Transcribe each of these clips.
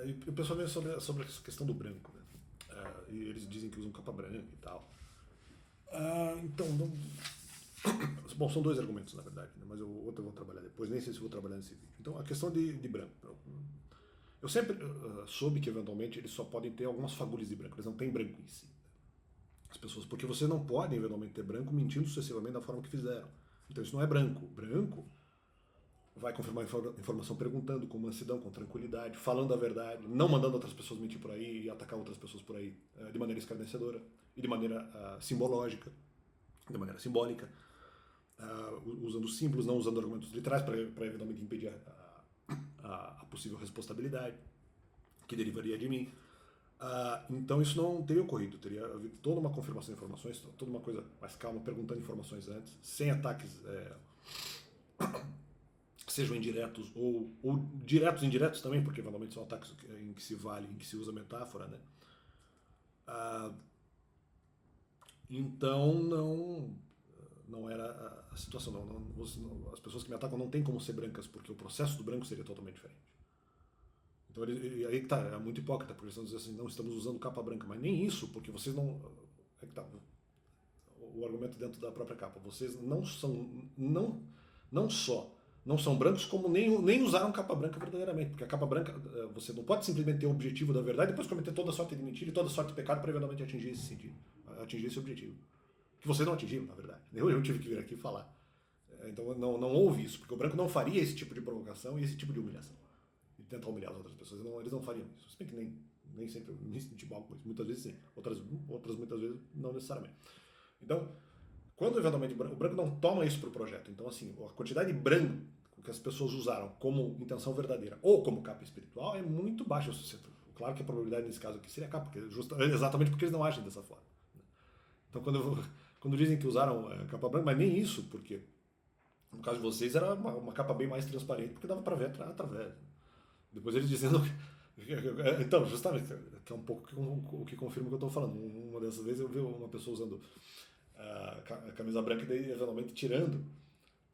E o pessoal vem sobre essa questão do branco, né? E eles dizem que usam capa branca e tal. Então, não, bom, são dois argumentos, na verdade, né? Mas o outro eu vou trabalhar depois, nem sei se vou trabalhar nesse vídeo. Então, a questão de branco. Eu sempre soube que, eventualmente, eles só podem ter algumas fagulhas de branco, eles não têm branco em si. As pessoas, porque você não pode, eventualmente, ter branco mentindo sucessivamente da forma que fizeram. Então, isso não é branco. Branco vai confirmar informação perguntando com mansidão, com tranquilidade, falando a verdade, não mandando outras pessoas mentir por aí e atacar outras pessoas por aí de maneira escarnecedora e de maneira simbológica, de maneira simbólica, usando símbolos, não usando argumentos literais para eventualmente impedir a possível responsabilidade que derivaria de mim. Então isso não teria ocorrido, teria havido toda uma confirmação de informações, toda uma coisa mais calma, perguntando informações antes, sem ataques, sejam indiretos ou diretos e indiretos também, porque eventualmente são ataques em que se vale, em que se usa metáfora, né? Então não era a situação, as pessoas que me atacam não têm como ser brancas, porque o processo do branco seria totalmente diferente. Então aí que tá, é muito hipócrita, porque eles estão dizendo assim, não, estamos usando capa branca, mas nem isso, porque vocês não. É que tá, o argumento dentro da própria capa, vocês não são, não só não são brancos, como nem usaram capa branca verdadeiramente, porque a capa branca, você não pode simplesmente ter o objetivo da verdade e depois cometer toda sorte de mentira e toda sorte de pecado para eventualmente atingir esse sentido, atingir esse objetivo. Que vocês não atingiram, na verdade. Eu tive que vir aqui falar. Então não houve isso, porque o branco não faria esse tipo de provocação e esse tipo de humilhação. E tentar humilhar as outras pessoas. Eles não fariam isso. Se bem que nem sempre eu me senti mal com isso. Muitas vezes sim. Outras muitas vezes não necessariamente. Então, quando eventualmente o branco não toma isso para o projeto, então assim, a quantidade de branco que as pessoas usaram como intenção verdadeira ou como capa espiritual é muito baixa. Claro que a probabilidade nesse caso aqui seria capa, porque exatamente porque eles não agem dessa forma. Então quando dizem que usaram capa branca, mas nem isso, porque no caso de vocês era uma capa bem mais transparente, porque dava para ver através. Depois eles dizendo. Então, justamente, que é um pouco o que confirma o que eu estou falando. Uma dessas vezes eu vi uma pessoa usando a camisa branca e daí, eventualmente, tirando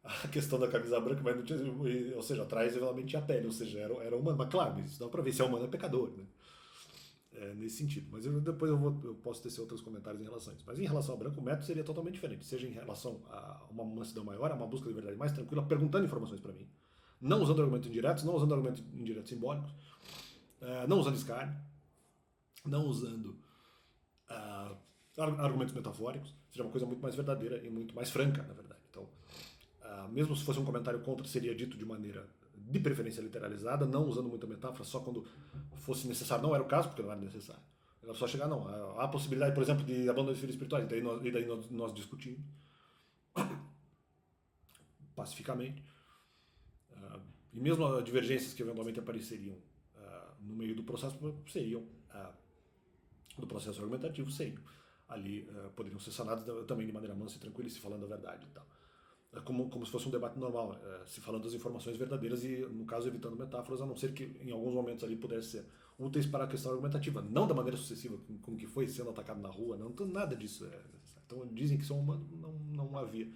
a questão da camisa branca, mas não tinha, ou seja, atrás eventualmente tinha pele, ou seja, era humano. Mas claro, isso dá para ver, se é humano é pecador, né? Nesse sentido. Mas depois eu posso tecer outros comentários em relação a isso. Mas em relação ao branco, o método seria totalmente diferente. Seja em relação a uma mansidão maior, a uma busca de verdade mais tranquila, perguntando informações para mim. Não usando argumentos indiretos, não usando argumentos indiretos simbólicos, não usando escárnio, não usando argumentos metafóricos, seja uma coisa muito mais verdadeira e muito mais franca, na verdade. Então, mesmo se fosse um comentário contra, seria dito de maneira de preferência literalizada, não usando muita metáfora, só quando fosse necessário. Não era o caso, porque não era necessário. Era só chegar, não. Há a possibilidade, por exemplo, de abandono de filhos espirituais, e daí nós discutimos pacificamente. E mesmo divergências que eventualmente apareceriam no meio do processo seriam do processo argumentativo seriam ali poderiam ser sanados também de maneira mansa e tranquila, se falando a verdade e tal. Como se fosse um debate normal, se falando das informações verdadeiras e, no caso, evitando metáforas, a não ser que em alguns momentos ali pudesse ser úteis para a questão argumentativa, não da maneira sucessiva com que foi sendo atacado na rua, não, nada disso é necessário. Então dizem que são humanos, não havia.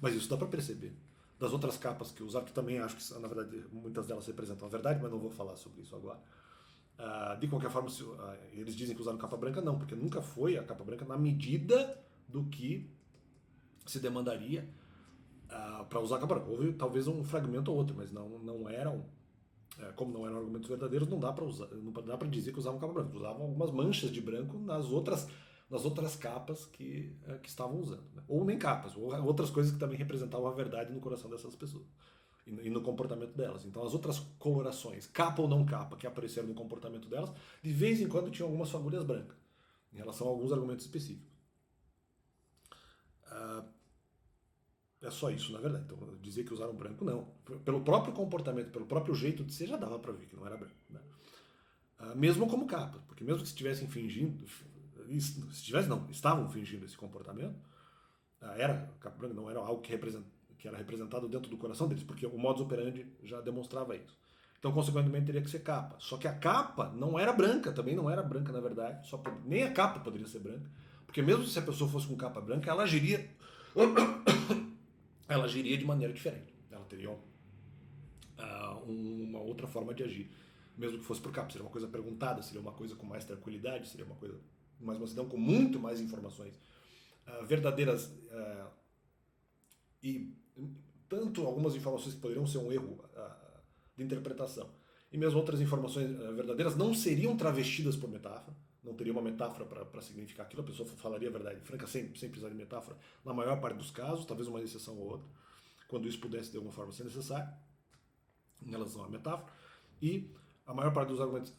Mas isso dá para perceber. Das outras capas que usaram, que também acho que, na verdade, muitas delas representam a verdade, mas não vou falar sobre isso agora. De qualquer forma, eles dizem que usaram capa branca, não, porque nunca foi a capa branca na medida do que se demandaria para usar a capa branca. Houve talvez um fragmento ou outro, mas não eram, como não eram argumentos verdadeiros, não dá para dizer que usavam capa branca. Usavam algumas manchas de branco nas outras capas que estavam usando. Né? Ou nem capas, ou outras coisas que também representavam a verdade no coração dessas pessoas e no comportamento delas. Então as outras colorações, capa ou não capa, que apareceram no comportamento delas, de vez em quando tinham algumas fagulhas brancas, em relação a alguns argumentos específicos. É só isso, na verdade. Então, dizer que usaram branco, não. Pelo próprio comportamento, pelo próprio jeito de ser, já dava para ver que não era branco. Né? Mesmo como capa, porque mesmo que estivessem fingindo, estavam fingindo esse comportamento, capa branca não era algo que era representado dentro do coração deles, porque o modus operandi já demonstrava isso. Então, consequentemente, teria que ser capa. Só que a capa não era branca, também não era branca, na verdade. Nem a capa poderia ser branca, porque mesmo se a pessoa fosse com capa branca, ela agiria de maneira diferente. Ela teria uma outra forma de agir mesmo que fosse por capa, seria uma coisa perguntada, seria uma coisa com mais tranquilidade, seria uma coisa mais mansidão, com muito mais informações verdadeiras e tanto algumas informações que poderiam ser um erro de interpretação e mesmo outras informações verdadeiras não seriam travestidas por metáfora, não teria uma metáfora para significar aquilo, a pessoa falaria a verdade franca sem precisar de metáfora, na maior parte dos casos, talvez uma exceção ou outra, quando isso pudesse de alguma forma ser necessário, em relação à metáfora, e a maior parte dos argumentos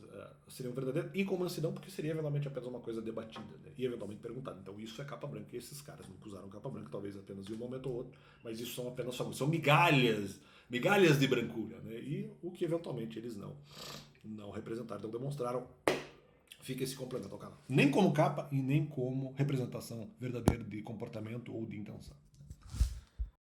seriam verdadeiros e com mansidão, porque seria eventualmente apenas uma coisa debatida, né? E eventualmente perguntada. Então isso é capa branca, e esses caras nunca usaram capa branca, talvez apenas em um momento ou outro, mas isso são apenas são migalhas de brancura, né? E o que eventualmente eles não representaram, não demonstraram. Fica esse complemento ao canal. Nem como capa e nem como representação verdadeira de comportamento ou de intenção.